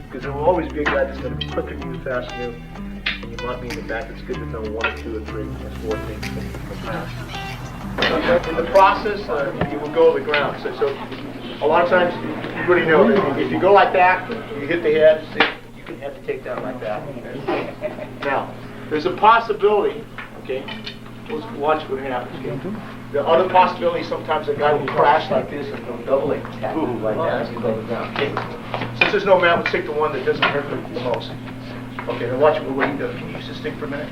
Because there will always be a guy that's going to be quicker than you, faster than you, and you might be in the back. It's good to know 1 or 2 or 3 or 4 things from the past. In the process, you will go to the ground. So a lot of times, you already know, if you go like that, you hit the head, see, you can have to take down like that. Now, there's a possibility, okay, let's watch what happens, okay? The other possibility, sometimes a guy will crash like this and go doubling, boo-hoo, like that, as he goes down. Okay. Since there's no map, let's take the one that doesn't hurt the most. Okay, now watch what he does. Can you use this stick for a minute?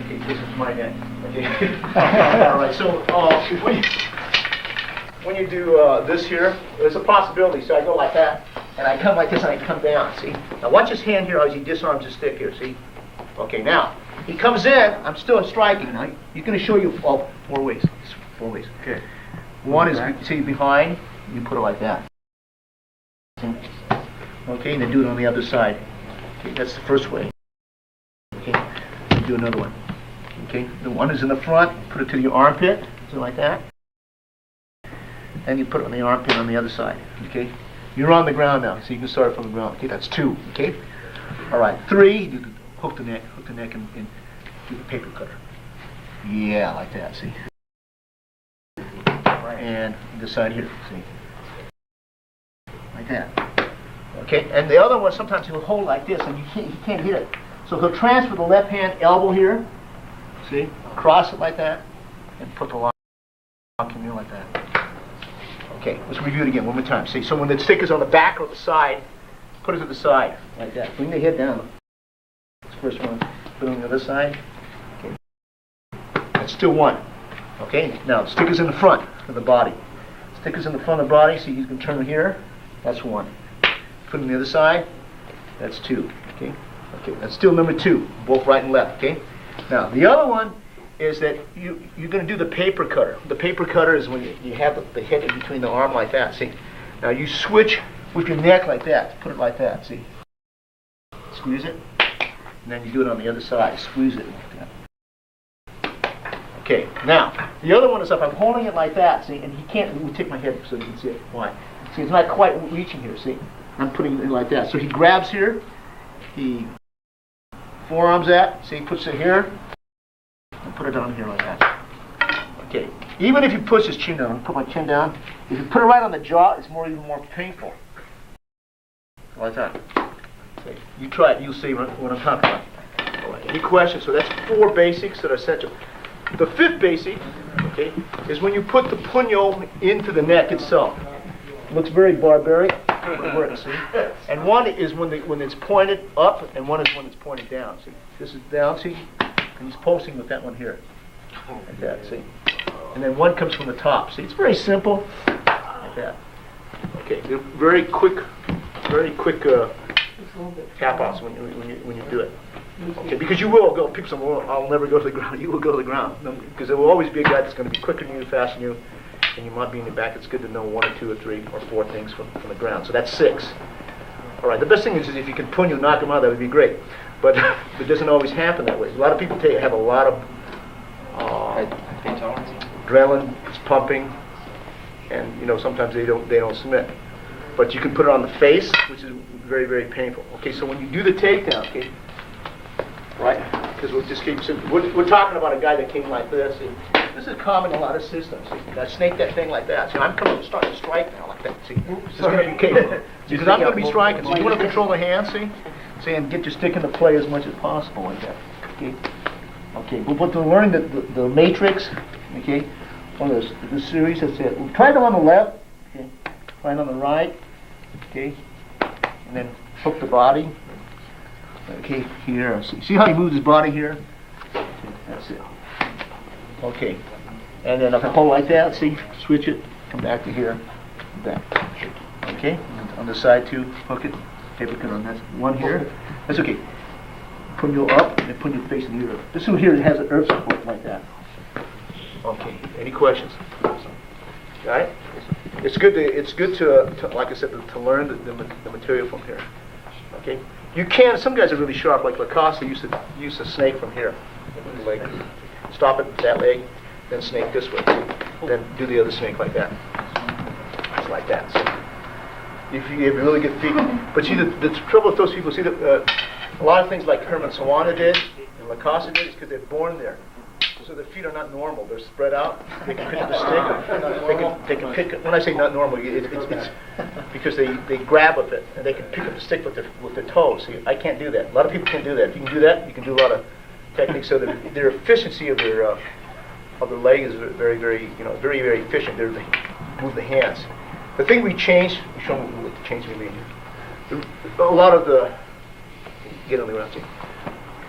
Okay, this is my neck. Okay. All right, so when you do this here, there's a possibility. So I go like that, and I come like this, and I come down, see? Now watch his hand here as he disarms his stick here, see? Okay, now, he comes in, I'm still striking. Now, he's going to show you 4 ways. 4 ways. Okay. One is, see, behind, you put it like that. Okay, and then do it on the other side. Okay, that's the first way. Okay, and do another one. Okay, the one is in the front, put it to your armpit, something like that. And you put it on the armpit on the other side. Okay, you're on the ground now, so you can start from the ground. Okay, that's 2. Okay, all right, 3. Do the hook the neck, and do the paper cutter. Yeah, like that. See, and this side here. See, like that. Okay, and the other one, sometimes he'll hold like this, and he can't hit it. So he'll transfer the left hand elbow here, see, cross it like that, and put the lock in there like that. Okay, let's review it again one more time. See, so when the stick is on the back or the side, put it to the side, like that. Bring the head down. This first one, put it on the other side. Okay, that's still 1. Okay, now the stick is in the front of the body. Stick is in the front of the body, so you can turn it here. That's 1. Put it on the other side. That's 2. Okay. Okay. That's still number 2, both right and left. Okay. Now the other one is that you're going to do the paper cutter. The paper cutter is when you have the head in between the arm like that. See. Now you switch with your neck like that. Put it like that. See. Squeeze it, and then you do it on the other side. Squeeze it like that. Okay. Now the other one is if I'm holding it like that. See, and he can't. Let me take my head so you can see it. Why? See, it's not quite reaching here. See. I'm putting it in like that. So he grabs here, he forearms that, see, he puts it here, and put it down here like that. Okay. Even if you push his chin down, put my chin down, if you put it right on the jaw, it's even more painful. Like that. Okay. You try it, you'll see what I'm talking about. All right. Any questions? So that's 4 basics that are essential. The 5th basic, okay, is when you put the puño into the neck itself. Looks very barbaric, but it works, see? And one is when it's pointed up, and one is when it's pointed down, see? This is down, see? And he's pulsing with that one here. Like that, see? And then one comes from the top, see? It's very simple, like that. Okay, they're very quick tap-outs when you do it. Okay, because you will go, people say, well, I'll never go to the ground. You will go to the ground. Because there will always be a guy that's going to be quicker than you, faster than you, and you might be in the back. It's good to know 1 or 2 or 3 or 4 things from the ground. So that's 6. All right, the best thing is if you can puño, knock them out, that would be great. But it doesn't always happen that way. A lot of people have a lot of adrenaline is pumping, and sometimes they don't submit. But you can put it on the face, which is very, very painful. Okay, so when you do the takedown, okay, right? Because we're talking about a guy that came like this. See, this is common in a lot of systems. See, I snake that thing like that. See, I'm starting to strike now like that. See, this is going to be capable. Because I'm going to be striking. So you want to control the hand, see, and get your stick into play as much as possible like that. Okay. Okay. But to learn the matrix, okay, on the series, that's it. We'll try it on the left. Okay. Try it on the right. Okay. And then hook the body. Okay, here. See how he moves his body here? Okay, that's it. Okay. And then if I hold like that, see, switch it, come back to here, back. Okay, and on the side too, hook it, paper cut on that one here. That's okay. Put your up and then put your face in the ear. This one here has an earth support like that. Okay. Any questions? All right. It's good to like I said, to learn the material from here. Okay. You can. Some guys are really sharp, like Lacoste. They use a snake from here, the leg. Stop it that leg, then snake this way. Then do the other snake like that. Just like that. if you have really good feet. But see, the trouble with those people, see, a lot of things like Herman Sawana did and Lacoste did is because they're born there. So their feet are not normal. They're spread out. They can pick up a stick. They can pick up, when I say not normal, it's because they grab with it and they can pick up the stick with their toes. See, I can't do that. A lot of people can do that. If you can do that, you can do a lot of techniques. So their efficiency of their leg is very, very, very, very efficient. They move the hands. The thing we changed, show me what the change we made here. A lot of the, get on the ground, see.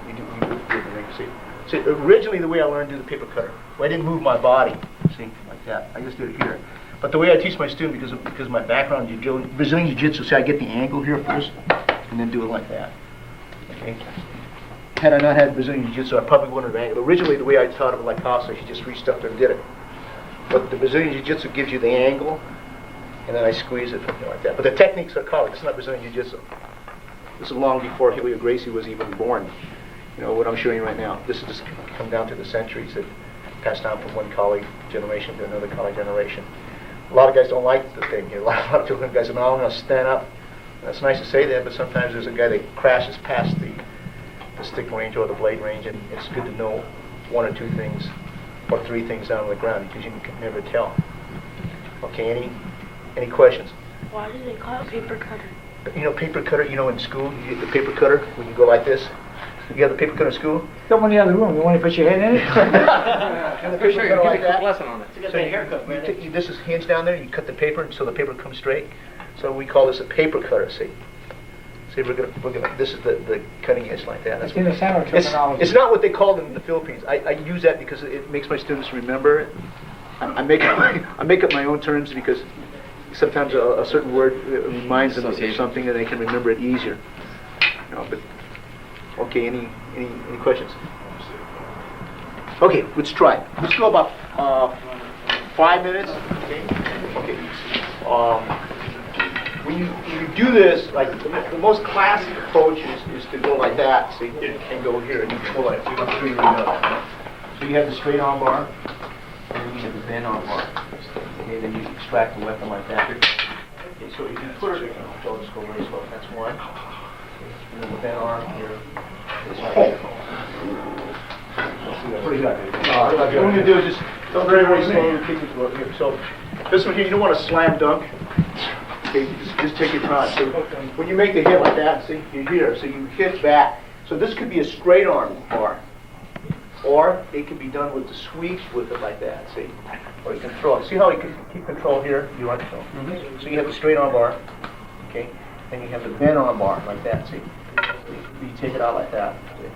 You do the ring, see. See, originally the way I learned to do the paper cutter, I didn't move my body, see, like that. I just did it here. But the way I teach my student, because of my background in Brazilian Jiu-Jitsu, see, I get the angle here first, and then do it like that. Okay. Had I not had Brazilian Jiu-Jitsu, I probably wouldn't have angled. Originally, the way I taught it like Lacoste, she just reached up there and did it. But the Brazilian Jiu-Jitsu gives you the angle, and then I squeeze it like that. But the techniques are colored. This is not Brazilian Jiu-Jitsu. This is long before Helio Gracie was even born. What I'm showing you right now. This has just come down through the centuries that passed down from one colleague generation to another colleague generation. A lot of guys don't like the thing here. A lot of people, guys say, no, I'm going to stand up. That's nice to say that, but sometimes there's a guy that crashes past the stick range or the blade range, and it's good to know one or two things or three things down on the ground because you can never tell. Okay, any questions? Why do they call it paper cutter? Paper cutter, in school, you get the paper cutter when you go like this. You have the paper cutter in school? Come in the other room. You want to put your head in it? And the paper cutter like that. Lesson on it. So this is hinged down there. You cut the paper so the paper comes straight. So we call this a paper cutter. See, we're gonna. This is the cutting edge like that. That's INOSANTO terminology. It's not what they call them in the Philippines. I use that because it makes my students remember it. I make up my own terms because sometimes a certain word reminds them of something and they can remember it easier. But okay, any questions? Okay, let's try. Let's go about 5 minutes. Okay. When you do this, like the most classic approach is to go like that, see, and go here, and you pull it. So you have the straight arm bar, and then you have the bend arm bar. Okay, then you extract the weapon like that. Okay, so if you put it, I'll just go very slow. That's one. Okay, and then the bend arm here. It's right here. Pretty good. What I'm going to do is just go very, very slowly. Kick it here. So this one here, you don't want to slam dunk. Okay, just take your time. So when you make the hit like that, see, you're here, so you hit back. So this could be a straight arm bar, or it can be done with the sweep with it like that, see, or you can throw it. See how you can keep control here? You want control. So you have the straight arm bar, okay, and you have the bend arm bar like that, see. You take it out like that, see,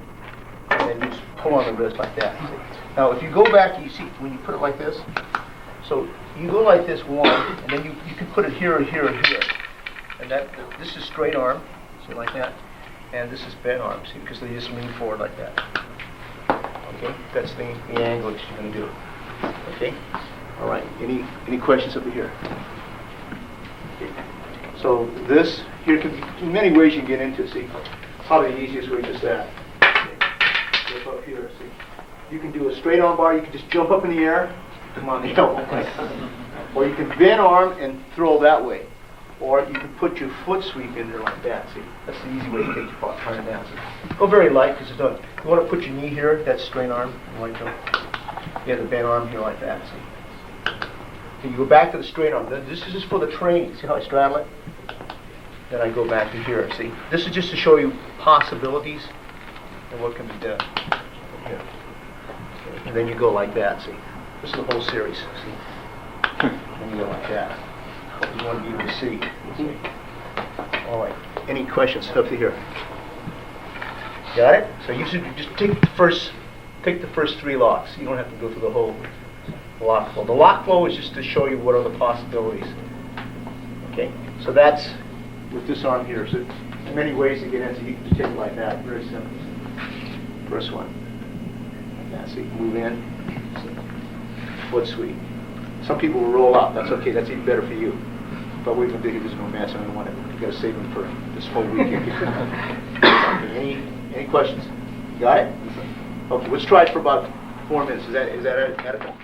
and then you just pull on the wrist like that, see. Now if you go back, you see, when you put it like this, so you go like this one, and then you can put it here or here or here. And this is straight arm, see, like that. And this is bent arm, see, because they just lean forward like that. Okay, that's the angle that you're going to do. Okay, all right. Any questions over here? Okay. So this here can be, in many ways you can get into. See, probably the easiest way is just that. Okay. Jump up here. See, you can do a straight arm bar. You can just jump up in the air. Come on, or you can bend arm and throw that way, or you can put your foot sweep in there like that. See, that's the easy way to take your partner down. See, go very light because it's done. You want to put your knee here. That's straight arm. You like to. You have the bend arm here like that. See. Okay, you go back to the straight arm. This is just for the training. See how I straddle it? Then I go back to here. See, this is just to show you possibilities and what can be done. Okay. And then you go like that. See. This is the whole series, see? And you go like that. You want to be able to see. All right. Any questions up to here? Got it? So you should just take the first 3 locks. You don't have to go through the whole lock flow. The lock flow is just to show you what are the possibilities. Okay? So that's with this arm here. So there's many ways to get in. So you can just take it like that. Very simple. First one. Like that. So you can move in. Foot sweep. Some people will roll out. That's okay. That's even better for you. But we're going to do there's no match. I don't want it. You've got to save them for this whole weekend. Okay, any questions? Got it? Okay. Let's try it for about 4 minutes. Is that adequate?